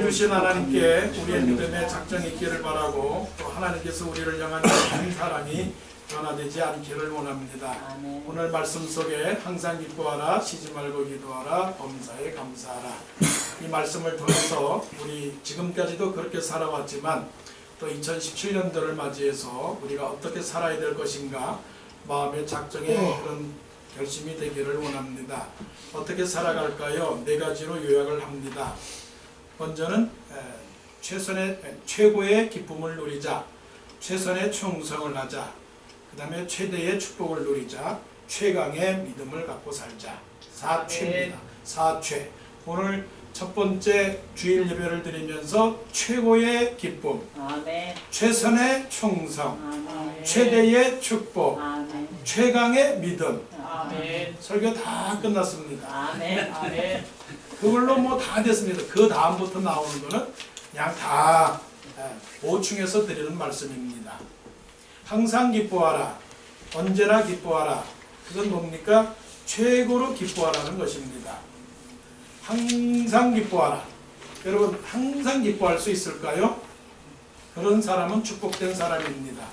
주신 하나님께 우리의 믿음의 작정이 있기를 바라고 또 하나님께서 우리를 향한 큰 사랑이 변화되지 않기를 원합니다. 오늘 말씀 속에 항상 기뻐하라, 쉬지 말고 기도하라, 범사에 감사하라. 이 말씀을 통해서 우리 지금까지도 그렇게 살아왔지만 또 2017년도를 맞이해서 우리가 어떻게 살아야 될 것인가 마음의 작정에 그런 결심이 되기를 원합니다. 어떻게 살아갈까요? 네 가지로 요약을 합니다. 먼저는 최고의 기쁨을 누리자, 최선의 충성을 하자, 그 다음에 최대의 축복을 누리자, 최강의 믿음을 갖고 살자. 4최입니다. 4최. 오늘 첫 번째 주일 예배를 드리면서 최고의 기쁨, 아멘. 최선의 충성, 아멘. 최대의 축복, 아멘. 최강의 믿음. 아멘. 설교 다 끝났습니다. 아멘. 아멘. 그걸로 뭐 다 됐습니다. 그 다음부터 나오는 거는 그냥 다 보충해서 드리는 말씀입니다. 항상 기뻐하라, 언제나 기뻐하라. 그건 뭡니까? 최고로 기뻐하라는 것입니다. 항상 기뻐하라. 여러분, 항상 기뻐할 수 있을까요? 그런 사람은 축복된 사람입니다.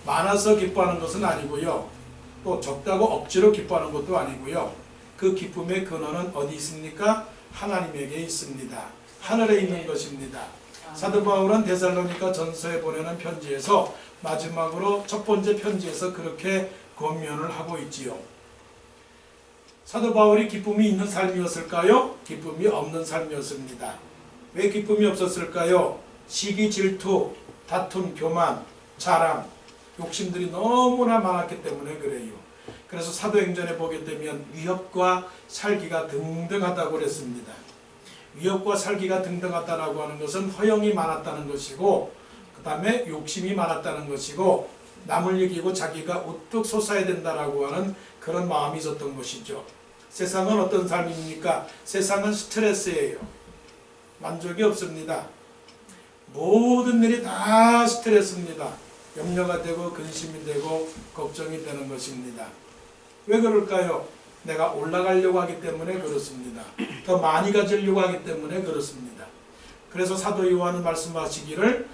많아서 기뻐하는 것은 아니고요. 또 적다고 억지로 기뻐하는 것도 아니고요. 그 기쁨의 근원은 어디 있습니까? 하나님에게 있습니다. 하늘에 있는 것입니다. 사도 바울은 데살로니가 전서에 보내는 편지에서 마지막으로 첫 번째 편지에서 그렇게 권면을 하고 있지요. 사도 바울이 기쁨이 있는 삶이었을까요? 기쁨이 없는 삶이었습니다. 왜 기쁨이 없었을까요? 시기, 질투, 다툼, 교만, 자랑, 욕심들이 너무나 많았기 때문에 그래요. 그래서 사도행전에 보게 되면 위협과 살기가 등등하다고 그랬습니다. 위협과 살기가 등등하다라고 하는 것은 허영이 많았다는 것이고, 그 다음에 욕심이 많았다는 것이고, 남을 이기고 자기가 우뚝 솟아야 된다라고 하는 그런 마음이 있었던 것이죠. 세상은 어떤 삶입니까? 세상은 스트레스예요. 만족이 없습니다. 모든 일이 다 스트레스입니다. 염려가 되고 근심이 되고 걱정이 되는 것입니다. 왜 그럴까요? 내가 올라가려고 하기 때문에 그렇습니다. 더 많이 가지려고 하기 때문에 그렇습니다. 그래서 사도 요한은 말씀하시기를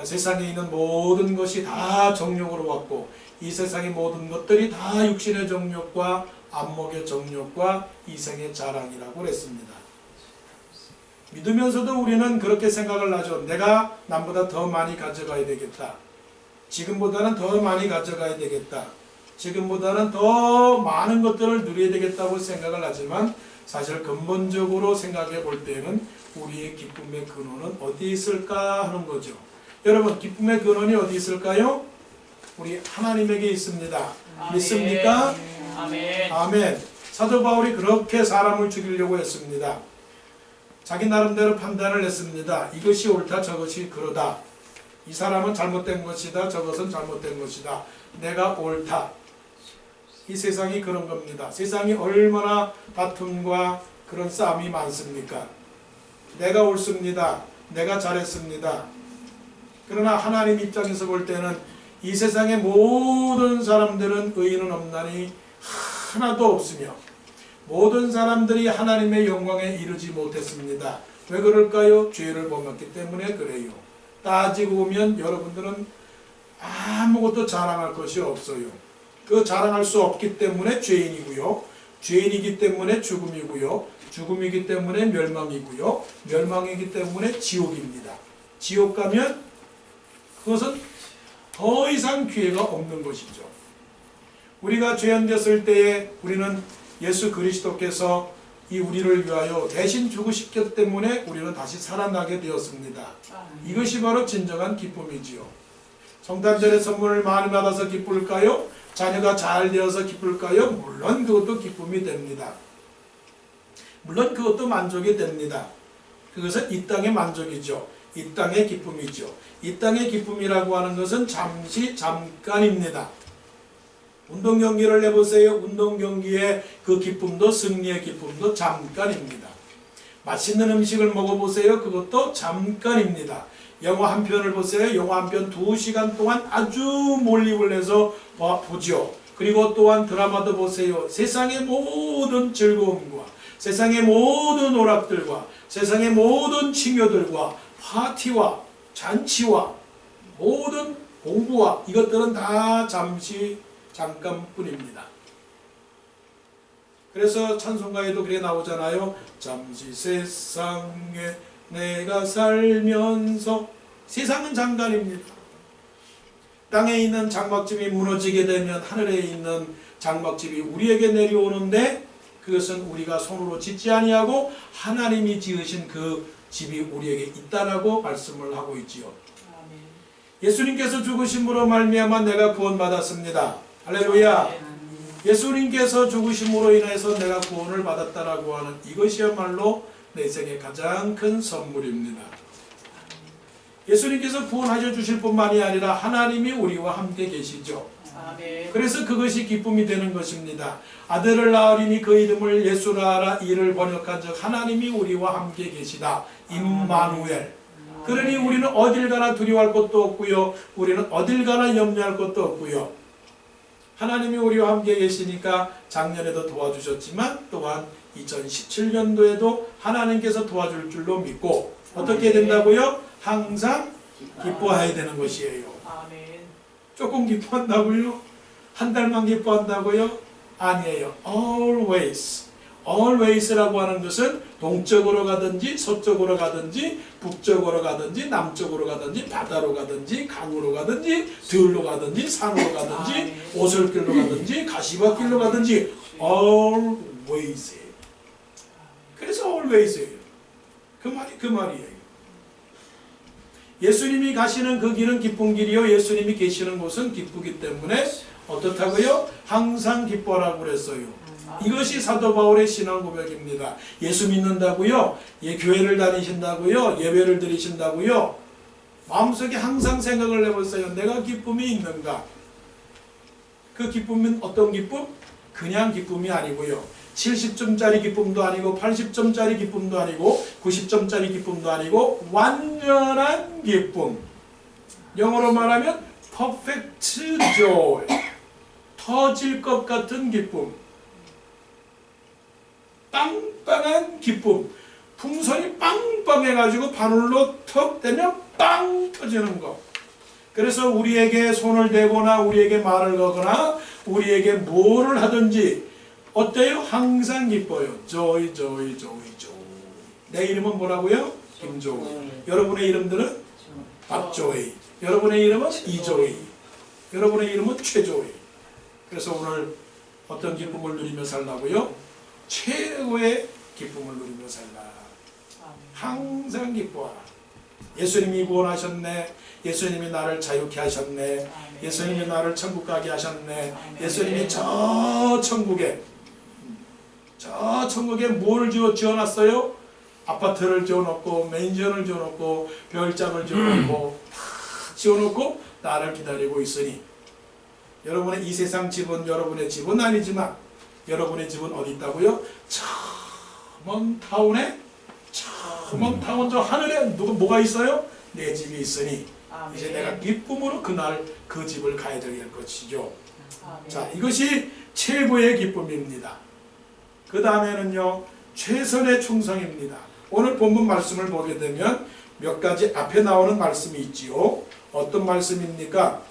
세상에 있는 모든 것이 다 정욕으로 왔고 이 세상의 모든 것들이 다 육신의 정욕과 안목의 정욕과 이생의 자랑이라고 그랬습니다. 믿으면서도 우리는 그렇게 생각을 하죠. 내가 남보다 더 많이 가져가야 되겠다. 지금보다는 더 많이 가져가야 되겠다. 지금보다는 더 많은 것들을 누려야 되겠다고 생각을 하지만 사실 근본적으로 생각해 볼 때는 우리의 기쁨의 근원은 어디 있을까 하는 거죠. 여러분, 기쁨의 근원이 어디 있을까요? 우리 하나님에게 있습니다. 아멘. 믿습니까? 아멘. 아멘. 사도 바울이 그렇게 사람을 죽이려고 했습니다. 자기 나름대로 판단을 했습니다. 이것이 옳다, 저것이 그러다. 이 사람은 잘못된 것이다, 저것은 잘못된 것이다. 내가 옳다. 이 세상이 그런 겁니다. 세상이 얼마나 다툼과 그런 싸움이 많습니까? 내가 옳습니다. 내가 잘했습니다. 그러나 하나님 입장에서 볼 때는 이 세상의 모든 사람들은 의인은 없나니 하나도 없으며 모든 사람들이 하나님의 영광에 이르지 못했습니다. 왜 그럴까요? 죄를 범했기 때문에 그래요. 따지고 보면 여러분들은 아무것도 자랑할 것이 없어요. 그 자랑할 수 없기 때문에 죄인이고요. 죄인이기 때문에 죽음이고요. 죽음이기 때문에 멸망이고요. 멸망이기 때문에 지옥입니다. 지옥 가면 그것은 더 이상 기회가 없는 것이죠. 우리가 죄인 됐을 때에 우리는 예수 그리스도께서 이 우리를 위하여 대신 죽으셨기 때문에 우리는 다시 살아나게 되었습니다. 이것이 바로 진정한 기쁨이지요. 성탄절의 선물을 많이 받아서 기쁠까요? 자녀가 잘 되어서 기쁠까요? 물론 그것도 기쁨이 됩니다. 물론 그것도 만족이 됩니다. 그것은 이 땅의 만족이죠. 이 땅의 기쁨이죠. 이 땅의 기쁨이라고 하는 것은 잠깐입니다. 운동 경기를 해보세요. 운동 경기의 그 기쁨도 승리의 기쁨도 잠깐입니다. 맛있는 음식을 먹어보세요. 그것도 잠깐입니다. 영화 한 편을 보세요. 영화 한 편 2시간 동안 아주 몰입을 해서 보죠. 그리고 또한 드라마도 보세요. 세상의 모든 즐거움과 세상의 모든 오락들과 세상의 모든 칭요들과 파티와 잔치와 모든 공부와 이것들은 다 잠시 잠깐뿐입니다. 그래서 찬송가에도 그렇게 나오잖아요. 잠시 세상에 내가 살면서, 세상은 잠깐입니다. 땅에 있는 장막집이 무너지게 되면 하늘에 있는 장막집이 우리에게 내려오는데, 그것은 우리가 손으로 짓지 아니하고 하나님이 지으신 그 집이 우리에게 있다라고 말씀을 하고 있지요. 아멘. 예수님께서 죽으심으로 말미암아 내가 구원받았습니다. 할렐루야. 예수님께서 죽으심으로 인해서 내가 구원을 받았다라고 하는 이것이야말로 내 생의 가장 큰 선물입니다. 예수님께서 구원하여 주실 뿐만이 아니라 하나님이 우리와 함께 계시죠. 아멘. 그래서 그것이 기쁨이 되는 것입니다. 아들을 낳으리니 그 이름을 예수라 하라. 이를 번역한 즉 하나님이 우리와 함께 계시다. 임마누엘. 그러니 우리는 어딜 가나 두려워할 것도 없고요. 우리는 어딜 가나 염려할 것도 없고요. 하나님이 우리와 함께 계시니까 작년에도 도와주셨지만 또한 2017년도에도 하나님께서 도와줄 줄로 믿고 어떻게 된다고요? 항상 기뻐해야 되는 것이에요. 아멘. 조금 기뻐한다고요? 한 달만 기뻐한다고요? 아니에요. Always. Always라고 하는 것은 동쪽으로 가든지 서쪽으로 가든지 북쪽으로 가든지 남쪽으로 가든지 바다로 가든지 강으로 가든지 들로 가든지 산으로 가든지 오솔길로 가든지 가시밭길로 가든지 always. 그래서 always예요. 그 말이에요. 예수님이 가시는 그 길은 기쁜 길이요, 예수님이 계시는 곳은 기쁘기 때문에 어떻다고요? 항상 기뻐라고 그랬어요. 이것이 사도 바울의 신앙 고백입니다. 예수 믿는다고요? 교회를 다니신다고요? 예배를 드리신다고요? 마음속에 항상 생각을 해보세요. 내가 기쁨이 있는가? 그 기쁨은 어떤 기쁨? 그냥 기쁨이 아니고요. 70점짜리 기쁨도 아니고 80점짜리 기쁨도 아니고 90점짜리 기쁨도 아니고 완전한 기쁨. 영어로 말하면 perfect joy. 터질 것 같은 기쁨. 빵빵한 기쁨. 풍선이 빵빵해가지고 바늘로 턱 대면 빵 터지는 거. 그래서 우리에게 손을 대거나 우리에게 말을 거거나 우리에게 뭐를 하든지 어때요? 항상 기뻐요. joy, joy, joy, joy. 내 이름은 뭐라고요? 김조이. 여러분의 이름들은 박조이. 여러분의 이름은 이조이. 여러분의 이름은 최조이. 그래서 오늘 어떤 기쁨을 누리며 살라고요? 최고의 기쁨을 누리며 살라. 항상 기뻐하라. 예수님이 구원하셨네. 예수님이 나를 자유케 하셨네. 예수님이 나를 천국 가게 하셨네. 예수님이 저 천국에 뭐를 지어놨어요? 아파트를 지어놓고 맨션을 지어놓고 별장을 지어놓고 다 지어놓고 나를 기다리고 있으니 여러분의 이 세상 집은 여러분의 집은 아니지만 여러분의 집은 어디 있다고요? 저 먼 타운에 저 먼 타운 저 하늘에 뭐가 있어요? 내 집이 있으니 이제 내가 기쁨으로 그날 그 집을 가야 될 것이죠. 자, 이것이 최고의 기쁨입니다. 그 다음에는요, 최선의 충성입니다. 오늘 본문 말씀을 보게 되면 몇 가지 앞에 나오는 말씀이 있지요. 어떤 말씀입니까?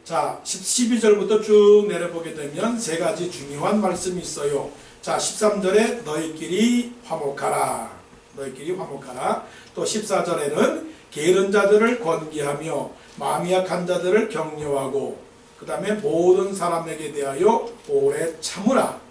자, 12절부터 쭉 내려보게 되면 세 가지 중요한 말씀이 있어요. 자, 13절에 너희끼리 화목하라. 너희끼리 화목하라. 또 14절에는 게으른 자들을 권기하며 마음이 약한 자들을 격려하고 그 다음에 모든 사람에게 대하여 오래 참으라.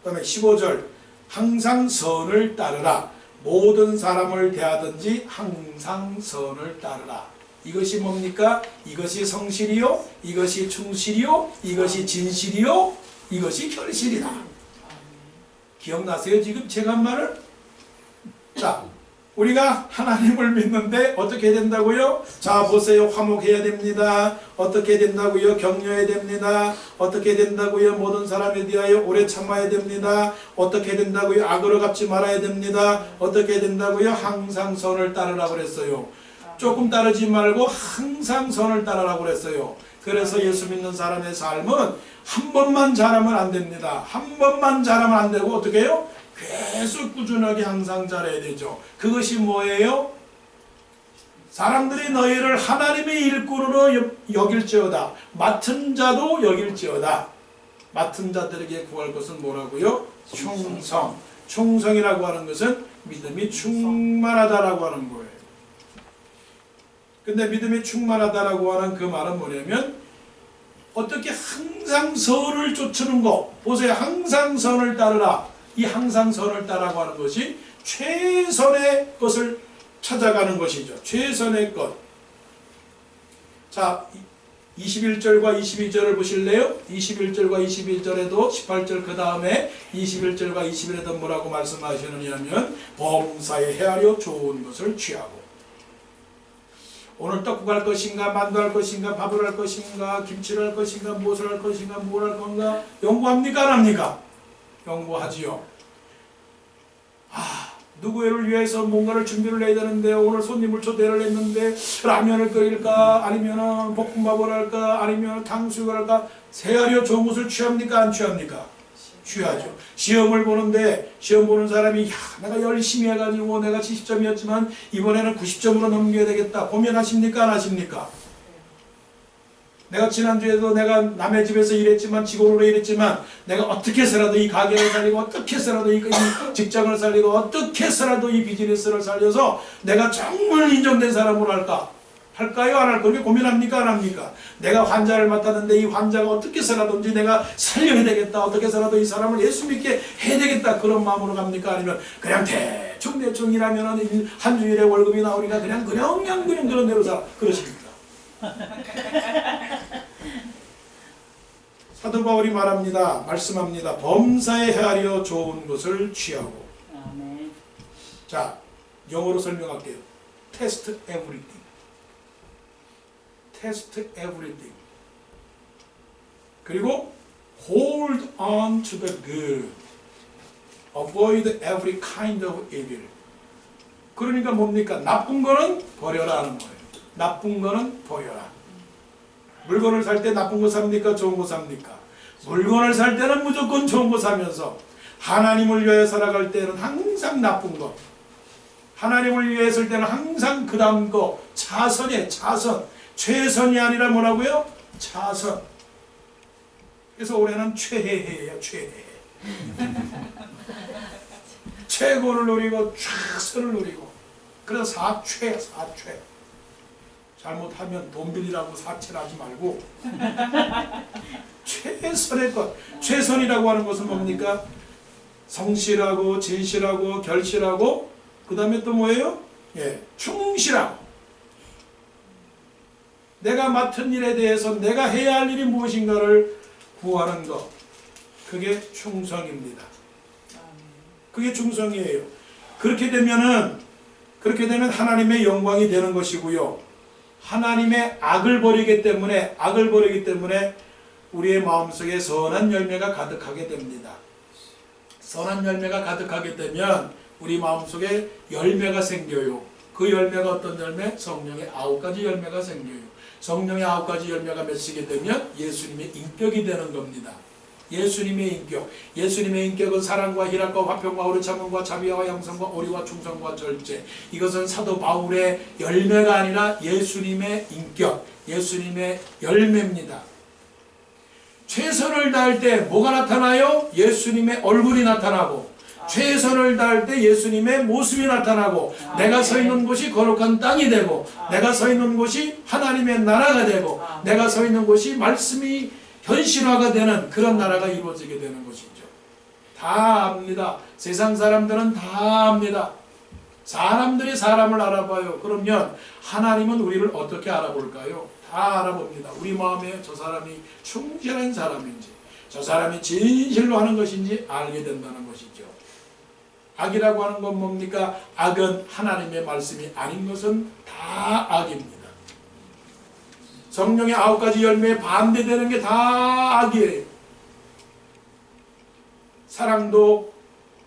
그 다음에 15절 항상 선을 따르라. 모든 사람을 대하든지 항상 선을 따르라. 이것이 뭡니까? 이것이 성실이요, 이것이 충실이요, 이것이 진실이요, 이것이 결실이다. 기억나세요? 지금 제가 한 말을? 자, 우리가 하나님을 믿는데 어떻게 된다고요? 자, 보세요. 화목해야 됩니다. 어떻게 된다고요? 격려해야 됩니다. 어떻게 된다고요? 모든 사람에 대하여 오래 참아야 됩니다. 어떻게 된다고요? 악으로 갚지 말아야 됩니다. 어떻게 된다고요? 항상 선을 따르라고 그랬어요. 조금 따르지 말고 항상 선을 따르라고 그랬어요. 그래서 예수 믿는 사람의 삶은 한 번만 잘하면 안 됩니다. 한 번만 잘하면 안 되고 어떻게 해요? 계속 꾸준하게 항상 잘해야 되죠. 그것이 뭐예요? 사람들이 너희를 하나님의 일꾼으로 여길지어다. 맡은 자도 여길지어다. 맡은 자들에게 구할 것은 뭐라고요? 충성. 충성이라고 하는 것은 믿음이 충만하다라고 하는 거예요. 근데 믿음이 충만하다라고 하는 그 말은 뭐냐면 어떻게 항상 선을 쫓는 거. 보세요. 항상 선을 따르라. 이 항상 선을 따라고 하는 것이 최선의 것을 찾아가는 것이죠. 최선의 것. 자, 21절과 22절을 보실래요? 21절과 22절에도 18절 그 다음에 21절과 21절에도 뭐라고 말씀하시느냐면 범사에 헤아려 좋은 것을 취하고 오늘 떡국 할 것인가 만두 할 것인가 밥을 할 것인가 김치를 할 것인가 무엇을 할 것인가 뭘 할 건가 연구합니까 안 합니까? 연구하지요. 누구를 위해서 뭔가를 준비를 해야 되는데 오늘 손님을 초대를 했는데 라면을 끓일까 아니면 볶음밥을 할까 아니면 탕수육을 할까 헤아려 좋은 것을 취합니까 안 취합니까? 취하죠. 시험을 보는데 시험 보는 사람이 야 내가 열심히 해가지고 내가 70점이었지만 이번에는 90점으로 넘겨야 되겠다 고민하십니까 안 하십니까? 내가 지난주에도 내가 남의 집에서 일했지만 직원으로 일했지만 내가 어떻게 해서라도 이 가게를 살리고 어떻게 해서라도 이 직장을 살리고 어떻게 해서라도 이 비즈니스를 살려서 내가 정말 인정된 사람으로 할까요 안 할까요? 그렇게 고민합니까 안 합니까? 내가 환자를 맡았는데 이 환자가 어떻게 해서라든지 내가 살려야 되겠다 어떻게 해서라도 이 사람을 예수 믿게 해야 되겠다 그런 마음으로 갑니까? 아니면 그냥 대충 일하면 한 주일에 월급이 나오니까 그냥 그런 대로 그러십니까? 사도 바울이 말합니다. 말씀합니다. 범사에 헤아려 좋은 것을 취하고. 아멘. 자, 영어로 설명할게요. Test everything. Test everything. 그리고 hold on to the good. Avoid every kind of evil. 그러니까 뭡니까? 나쁜 거는 버려라 하는 거예요. 나쁜 거는 버려라. 물건을 살 때 나쁜 거 삽니까? 좋은 거 삽니까? 물건을 살 때는 무조건 좋은 거 사면서 하나님을 위해 살아갈 때는 항상 나쁜 거. 하나님을 위해 할 때는 항상 그 다음 거. 차선이에요. 차선. 최선이 아니라 뭐라고요? 차선. 그래서 올해는 최해예요. 최해. 최고를 노리고 최선을 노리고. 그래서 사최. 잘못하면 돈 빌리라고 사채를 하지 말고 최선의 것. 최선이라고 하는 것은 뭡니까? 성실하고 진실하고 결실하고 그 다음에 또 뭐예요? 충실하고 내가 맡은 일에 대해서 내가 해야 할 일이 무엇인가를 구하는 것. 그게 충성입니다. 그게 충성이에요. 그렇게 되면 하나님의 영광이 되는 것이고요. 하나님의 악을 버리기 때문에 우리의 마음속에 선한 열매가 가득하게 됩니다. 선한 열매가 가득하게 되면 우리 마음속에 열매가 생겨요. 그 열매가 어떤 열매? 성령의 9가지 열매가 생겨요. 성령의 9가지 열매가 맺히게 되면 예수님의 인격이 되는 겁니다. 예수님의 인격. 예수님의 인격은 사랑과 희락과 화평과 오래 참음과 자비와 양성과 오리와 충성과 절제. 이것은 사도 바울의 열매가 아니라 예수님의 인격, 예수님의 열매입니다. 최선을 다할 때 뭐가 나타나요? 예수님의 얼굴이 나타나고 최선을 다할 때 예수님의 모습이 나타나고 내가 서 있는 곳이 거룩한 땅이 되고 내가 서 있는 곳이 하나님의 나라가 되고 내가 서 있는 곳이 말씀이 현실화가 되는 그런 나라가 이루어지게 되는 것이죠. 다 압니다. 세상 사람들은 다 압니다. 사람들이 사람을 알아봐요. 그러면 하나님은 우리를 어떻게 알아볼까요? 다 알아봅니다. 우리 마음에 저 사람이 충실한 사람인지 저 사람이 진실로 하는 것인지 알게 된다는 것이죠. 악이라고 하는 건 뭡니까? 악은 하나님의 말씀이 아닌 것은 다 악입니다. 성령의 9가지 열매에 반대되는 게 다 악이에요. 사랑도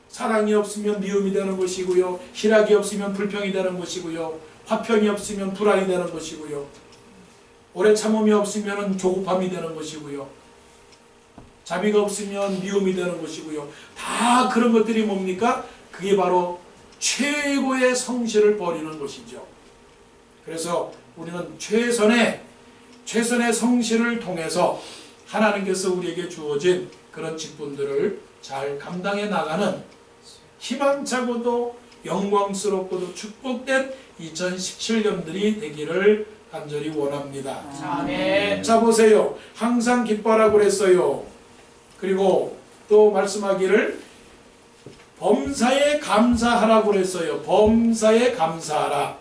사랑이 없으면 미움이 되는 것이고요. 희락이 없으면 불평이 되는 것이고요. 화평이 없으면 불안이 되는 것이고요. 오래 참음이 없으면 조급함이 되는 것이고요. 자비가 없으면 미움이 되는 것이고요. 다 그런 것들이 뭡니까? 그게 바로 최고의 성실을 버리는 것이죠. 그래서 우리는 최선의 성실을 통해서 하나님께서 우리에게 주어진 그런 직분들을 잘 감당해 나가는 희망차고도 영광스럽고도 축복된 2017년들이 되기를 간절히 원합니다. 아멘. 자 보세요. 항상 기뻐하라고 그랬어요. 그리고 또 말씀하기를 범사에 감사하라고 그랬어요. 범사에 감사하라.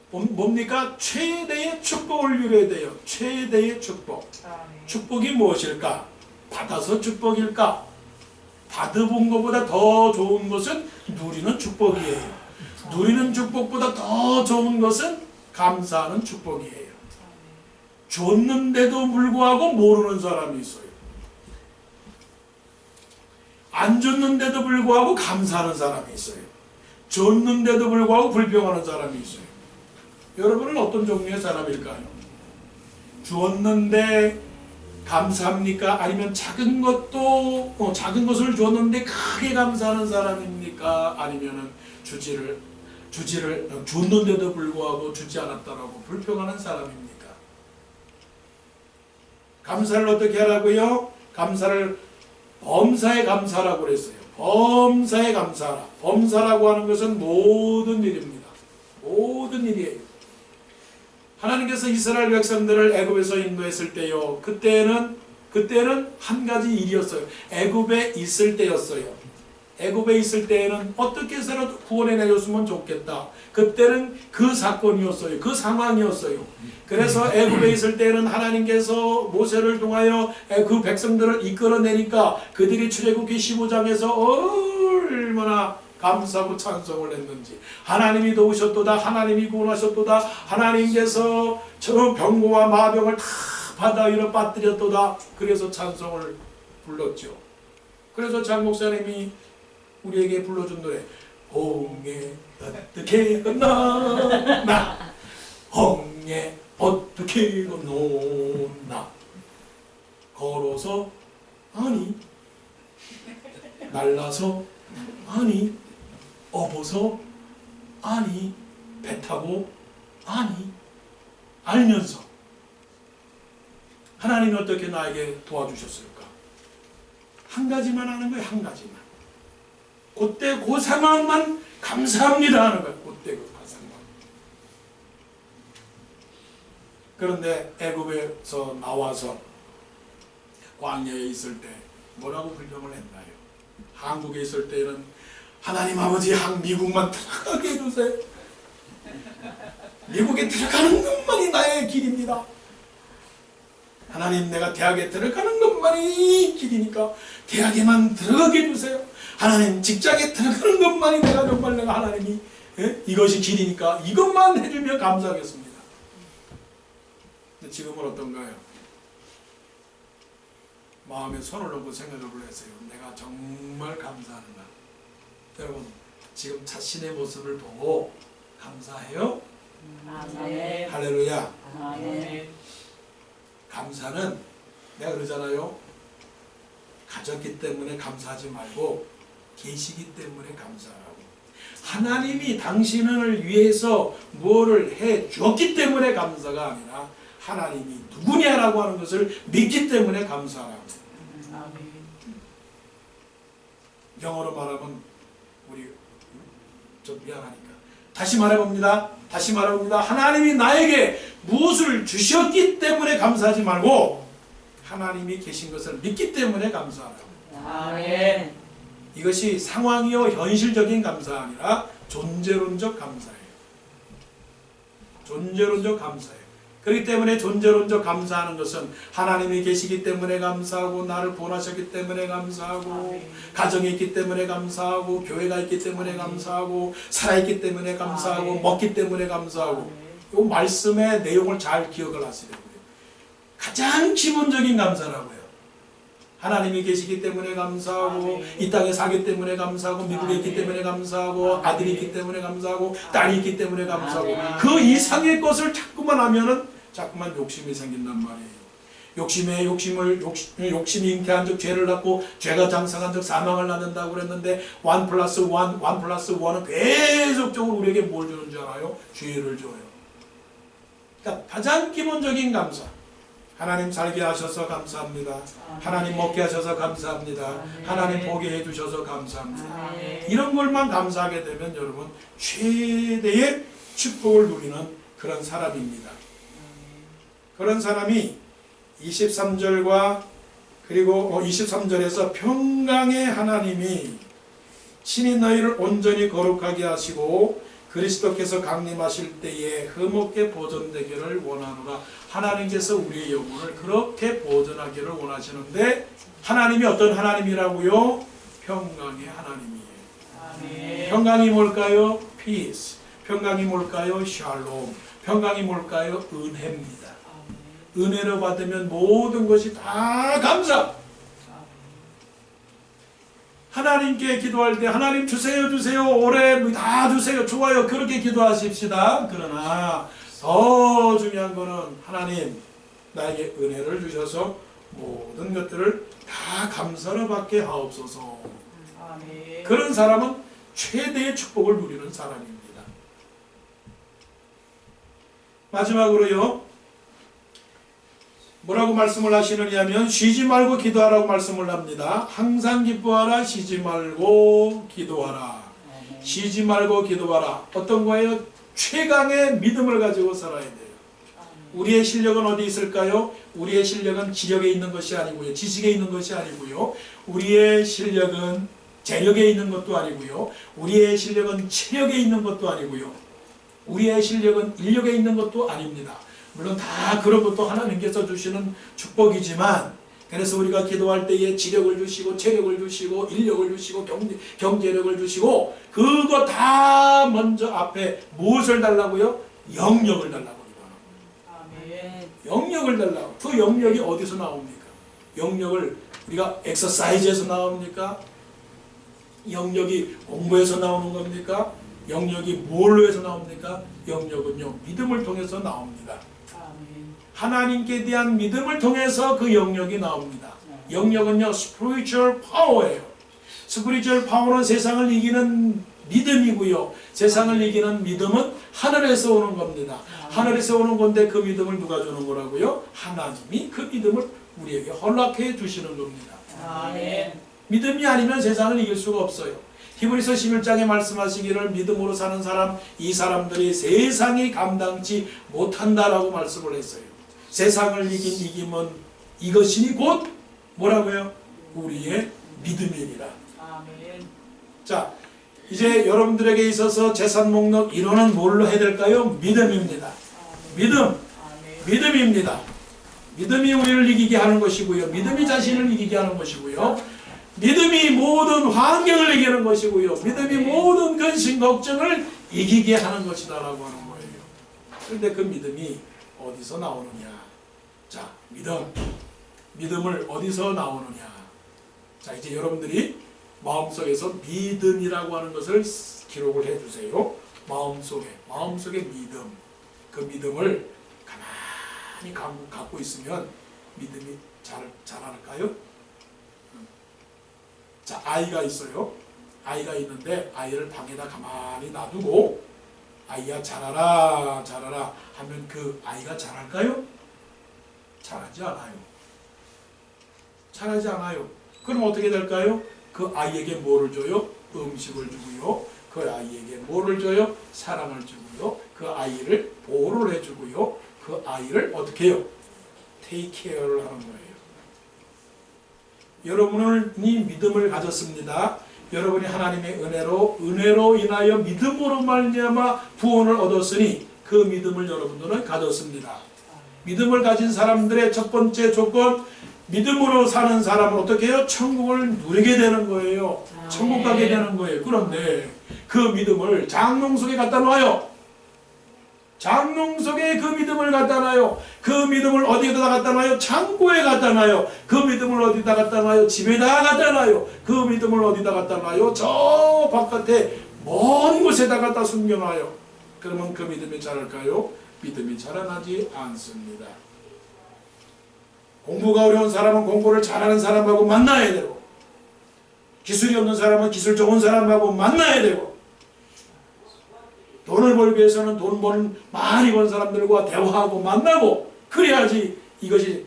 뭡니까? 최대의 축복을 누려야 돼요. 최대의 축복. 아멘. 축복이 무엇일까? 받아서 축복일까? 받아본 것보다 더 좋은 것은 누리는 축복이에요. 누리는 축복보다 더 좋은 것은 감사하는 축복이에요. 줬는데도 불구하고 모르는 사람이 있어요. 안 줬는데도 불구하고 감사하는 사람이 있어요. 줬는데도 불구하고 불평하는 사람이 있어요. 여러분은 어떤 종류의 사람일까요? 주었는데 감사합니까? 아니면 작은 것을 줬는데 크게 감사하는 사람입니까? 아니면은 줬는데도 불구하고 주지 않았다라고 불평하는 사람입니까? 감사를 어떻게 하라고요? 감사를 범사에 감사라고 그랬어요. 범사에 감사하라. 범사라고 하는 것은 모든 일입니다. 모든 일이에요. 하나님께서 이스라엘 백성들을 애굽에서 인도했을 때요. 그때는 한 가지 일이었어요. 애굽에 있을 때였어요. 애굽에 있을 때에는 어떻게 해서라도 구원해 내줬으면 좋겠다. 그때는 그 사건이었어요. 그 상황이었어요. 그래서 애굽에 있을 때는 하나님께서 모세를 통하여 그 백성들을 이끌어내니까 그들이 출애굽기 15장에서 얼마나 감사하고 찬송을 했는지. 하나님이 도우셨도다. 하나님이 구원하셨도다. 하나님께서 저 병고와 마병을 다 바다 위로 빠뜨렸도다. 그래서 찬송을 불렀죠. 그래서 장 목사님이 우리에게 불러준 노래, 홍해 어떻게 건너나, 홍해 어떻게 건너나, 걸어서 아니, 날라서 아니, 업어서 아니, 배 타고 아니, 알면서 하나님이 어떻게 나에게 도와주셨을까? 한 가지만 하는 거예요. 한 가지만. 그때 그 상황만 감사합니다 하는 거예요. 그때 그 상황. 그런데 애굽에서 나와서 광야에 있을 때 뭐라고 불평을 했나요? 한국에 있을 때는 하나님 아버지 미국만 들어가게 해주세요. 미국에 들어가는 것만이 나의 길입니다. 하나님, 내가 대학에 들어가는 것만이 길이니까 대학에만 들어가게 해주세요. 하나님, 직장에 들어가는 것만이 내가 하나님이 이것이 길이니까 이것만 해주면 감사하겠습니다. 근데 지금은 어떤가요? 마음에 손을 놓고 생각을 해보세요. 내가 정말 감사하는가? 여러분, 지금 자신의 모습을 보고 감사해요? 아멘. 할렐루야. 아멘. 감사는 내가 그러잖아요. 가졌기 때문에 감사하지 말고 계시기 때문에 감사하라고. 하나님이 당신을 위해서 뭐를 해 주었기 때문에 감사가 아니라 하나님이 누구냐라고 하는 것을 믿기 때문에 감사하라고. 아멘. 영어로 말하면 우리 좀 미안하니까 다시 말해봅니다. 하나님이 나에게 무엇을 주셨기 때문에 감사하지 말고 하나님이 계신 것을 믿기 때문에 감사하라고. 아멘. 이것이 상황이요 현실적인 감사가 아니라 존재론적 감사예요. 존재론적 감사예요. 그렇기 때문에 존재론적 감사하는 것은 하나님이 계시기 때문에 감사하고, 나를 구원하셨기 때문에 감사하고, 아멘. 가정이 있기 때문에 감사하고, 교회가 있기 때문에 감사하고, 살아있기 때문에 감사하고, 아멘. 먹기 때문에 감사하고. 이 말씀의 내용을 잘 기억을 하시려고요. 가장 기본적인 감사라고요. 하나님이 계시기 때문에 감사하고, 아멘. 이 땅에 살기 때문에 감사하고, 미국에 있기 아멘. 때문에 감사하고, 아멘. 아들이 있기 때문에 감사하고, 딸이 있기 때문에 감사하고, 아멘. 그 이상의 것을 자꾸만 하면은 자꾸만 욕심이 생긴단 말이에요. 욕심이 잉태한 적 죄를 낳고 죄가 장성한 적 사망을 낳는다고 그랬는데 1 플러스 1, 1 플러스 1은 계속적으로 우리에게 뭘 주는 줄 알아요? 죄를 줘요. 그러니까 가장 기본적인 감사. 하나님 살게 하셔서 감사합니다. 하나님 먹게 하셔서 감사합니다. 하나님 보게 해주셔서 감사합니다. 이런 것만 감사하게 되면 여러분 최대의 축복을 누리는 그런 사람입니다. 그런 사람이 23절과 그리고 23절에서 평강의 하나님이 친히 너희를 온전히 거룩하게 하시고 그리스도께서 강림하실 때에 흠없게 보존되기를 원하노라. 하나님께서 우리의 영혼을 그렇게 보존하기를 원하시는데 하나님이 어떤 하나님이라고요? 평강의 하나님이에요. 평강이 뭘까요? Peace. 평강이 뭘까요? Shalom. 평강이 뭘까요? 은혜입니다. 은혜를 받으면 모든 것이 다 감사. 하나님께 기도할 때 하나님 주세요 주세요 올해 다 주세요 좋아요 그렇게 기도하십시다. 그러나 더 중요한 거는 하나님 나에게 은혜를 주셔서 모든 것들을 다 감사를 받게 하옵소서. 그런 사람은 최대의 축복을 누리는 사람입니다. 마지막으로요 뭐라고 말씀을 하시느냐면 쉬지 말고 기도하라고 말씀을 합니다. 항상 기뻐하라. 쉬지 말고 기도하라. 쉬지 말고 기도하라. 어떤 거예요? 최강의 믿음을 가지고 살아야 돼요. 우리의 실력은 어디 있을까요? 우리의 실력은 지력에 있는 것이 아니고요. 지식에 있는 것이 아니고요. 우리의 실력은 재력에 있는 것도 아니고요. 우리의 실력은 체력에 있는 것도 아니고요. 우리의 실력은 인력에 있는 것도 아닙니다. 물론 다 그런 것도 하나님께서 주시는 축복이지만 그래서 우리가 기도할 때에 지력을 주시고 체력을 주시고 인력을 주시고 경제력을 주시고 그거 다 먼저 앞에 무엇을 달라고요? 영역을 달라고 기도하는 거예요. 영역을 달라고. 그 영역이 어디서 나옵니까? 영역을 우리가 엑서사이즈에서 나옵니까? 영역이 공부에서 나오는 겁니까? 영역이 뭘로 해서 나옵니까? 영역은요 믿음을 통해서 나옵니다. 하나님께 대한 믿음을 통해서 그 영역이 나옵니다. 영역은요 spiritual power예요. spiritual power는 세상을 이기는 믿음이고요. 세상을 이기는 믿음은 하늘에서 오는 겁니다. 하늘에서 오는 건데 그 믿음을 누가 주는 거라고요? 하나님이 그 믿음을 우리에게 허락해 주시는 겁니다. 믿음이 아니면 세상을 이길 수가 없어요. 히브리서 11장에 말씀하시기를 믿음으로 사는 사람 이 사람들이 세상이 감당치 못한다라고 말씀을 했어요. 세상을 이긴 이김은 이것이니 곧 뭐라고요? 우리의 믿음이니라. 자 이제 여러분들에게 있어서 재산 목록 1호는 뭘로 해야 될까요? 믿음입니다. 믿음입니다. 믿음이 우리를 이기게 하는 것이고요. 믿음이 자신을 이기게 하는 것이고요. 믿음이 모든 환경을 이기는 것이고요. 믿음이 모든 근심 걱정을 이기게 하는 것이다라고 하는 거예요. 그런데 그 믿음이 어디서 나오느냐? 자, 믿음을 어디서 나오느냐? 자, 이제 여러분들이 마음속에서 믿음이라고 하는 것을 기록을 해주세요. 마음속에 믿음. 그 믿음을 가만히 갖고 있으면 믿음이 자랄까요? 자, 아이가 있어요. 아이가 있는데 아이를 방에다 가만히 놔두고 아이야 자라라 하면 그 아이가 자랄까요? 자라지 않아요. 그럼 어떻게 될까요? 그 아이에게 뭐를 줘요? 음식을 주고요. 그 아이에게 뭐를 줘요? 사랑을 주고요. 그 아이를 보호를 해주고요. 그 아이를 어떻게 해요? take care를 하는 거예요. 여러분이 믿음을 가졌습니다. 여러분이 하나님의 은혜로 인하여 믿음으로 말미암아 구원을 얻었으니 그 믿음을 여러분들은 가졌습니다. 믿음을 가진 사람들의 첫 번째 조건, 믿음으로 사는 사람은 어떻게 해요? 천국을 누리게 되는 거예요. 천국 가게 되는 거예요. 그런데 그 믿음을 장롱 속에 갖다 놔요. 장롱 속에 그 믿음을 갖다 놔요. 그 믿음을 어디에다 갖다 놔요? 창고에 갖다 놔요. 그 믿음을 어디다 갖다 놔요? 집에다 갖다 놔요. 그 믿음을 어디다 갖다 놔요? 저 바깥에 먼 곳에다 갖다 숨겨놔요. 그러면 그 믿음이 자랄까요? 믿음이 자라나지 않습니다. 공부가 어려운 사람은 공부를 잘하는 사람하고 만나야 되고, 기술이 없는 사람은 기술 좋은 사람하고 만나야 되고, 돈을 벌기 위해서는 돈 버는 많이 번 사람들과 대화하고 만나고, 그래야지 이것이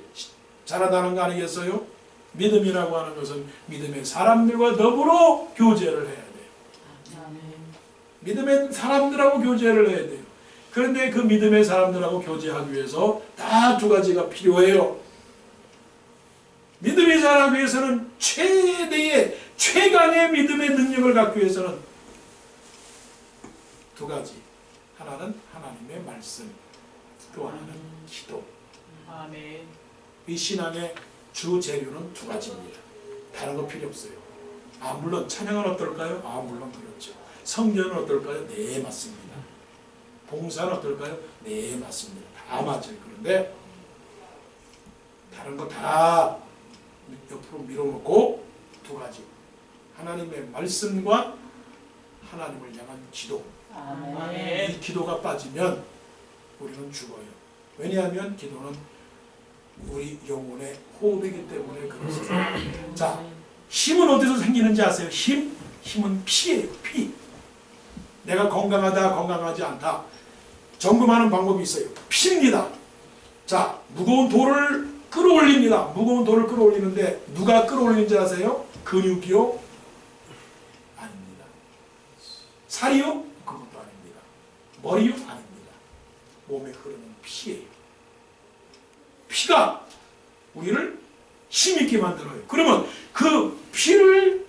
자라나는 거 아니겠어요? 믿음이라고 하는 것은 믿음의 사람들과 더불어 교제를 해야 돼요. 믿음의 사람들하고 교제를 해야 돼요. 그런데 그 믿음의 사람들하고 교제하기 위해서 딱 두 가지가 필요해요. 믿음이 자라기 위해서는 최대의 최강의 믿음의 능력을 갖기 위해서는 두 가지. 하나는 하나님의 말씀, 또 하나는 기도. 아멘. 이 신앙의 주 재료는 두 가지입니다. 다른 거 필요 없어요. 물론 찬양은 어떨까요? 물론 그렇죠. 성전은 어떨까요? 네, 맞습니다. 봉사는 어떨까요? 네, 맞습니다. 다 맞아요. 그런데 다른 거 다 옆으로 밀어놓고 두 가지. 하나님의 말씀과 하나님을 향한 기도. 아멘. 이 기도가 빠지면 우리는 죽어요. 왜냐하면 기도는 우리 영혼의 호흡이기 때문에 그렇습니다. 자, 힘은 어디서 생기는지 아세요? 힘은 피예요. 피. 내가 건강하다, 건강하지 않다. 점검하는 방법이 있어요. 피입니다. 자, 무거운 돌을 끌어올립니다. 무거운 돌을 끌어올리는데 누가 끌어올리는지 아세요? 근육이요? 아닙니다. 살이요? 그것도 아닙니다. 머리요? 아닙니다. 몸에 흐르는 피예요. 피가 우리를 힘있게 만들어요. 그러면 그 피를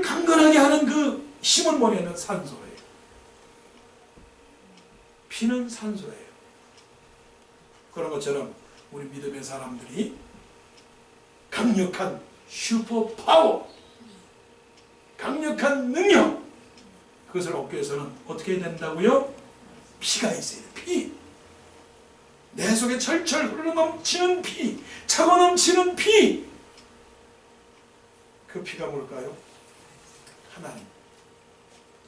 강건하게 하는 그 힘은 뭐냐면 산소예요. 피는 산소예요. 그런 것처럼 우리 믿음의 사람들이 강력한 슈퍼파워, 강력한 능력, 그것을 얻기 위해서는 어떻게 해야 된다고요? 피가 있어야 돼요. 피. 내 속에 철철 흐르는 넘치는 피, 차고 넘치는 피. 그 피가 뭘까요? 하나님,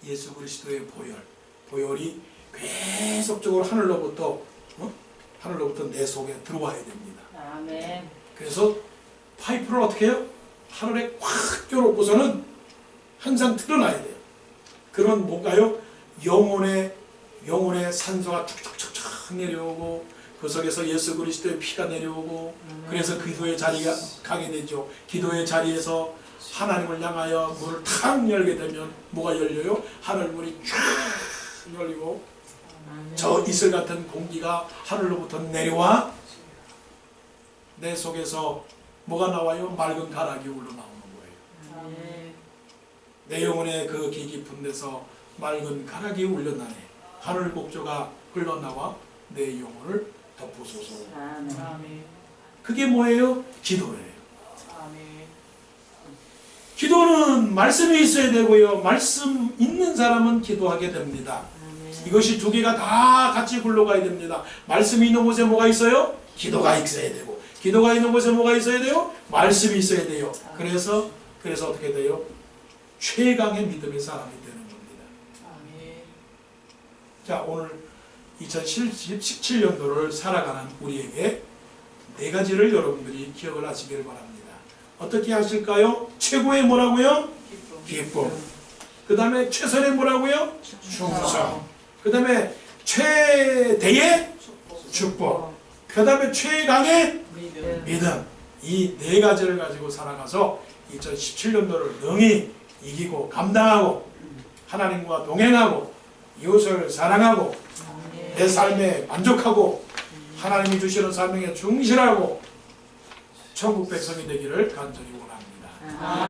예수 그리스도의 보혈이 계속적으로 하늘로부터 내 속에 들어와야 됩니다. 아멘. 그래서 파이프를 어떻게 해요? 하늘에 확 껴놓고서는 항상 틀어놔야 돼요. 그러면 뭔가요? 영혼의 산소가 툭툭툭툭 내려오고, 그 속에서 예수 그리스도의 피가 내려오고, 그래서 기도의 자리가 가게 되죠. 기도의 자리에서 하나님을 향하여 문을 탁 열게 되면 뭐가 열려요? 하늘 문이 쫙 열리고, 저 이슬 같은 공기가 하늘로부터 내려와 내 속에서 뭐가 나와요? 맑은 가락이 흘러나오는 거예요. 아멘. 내 영혼의 그 깊은 데서 맑은 가락이 흘러나네. 하늘 곡조가 흘러나와 내 영혼을 덮으소서. 아멘. 그게 뭐예요? 기도예요. 아멘. 기도는 말씀이 있어야 되고요. 말씀 있는 사람은 기도하게 됩니다. 이것이 두 개가 다 같이 굴러가야 됩니다. 말씀이 있는 곳에 뭐가 있어요? 기도가 있어야 되고, 기도가 있는 곳에 뭐가 있어야 돼요? 말씀이 있어야 돼요. 그래서 어떻게 돼요? 최강의 믿음의 사람이 되는 겁니다. 아멘. 자, 오늘 2017년도를 살아가는 우리에게 네 가지를 여러분들이 기억을 하시길 바랍니다. 어떻게 하실까요? 최고의 뭐라고요? 기쁨. 그 다음에 최선의 뭐라고요? 충성. 그 다음에 최대의 축복. 그 다음에 최강의 믿음. 이 네 가지를 가지고 살아가서 2017년도를 능히 이기고 감당하고 하나님과 동행하고 이웃을 사랑하고 내 삶에 만족하고 하나님이 주시는 사명에 충실하고 천국 백성이 되기를 간절히 원합니다.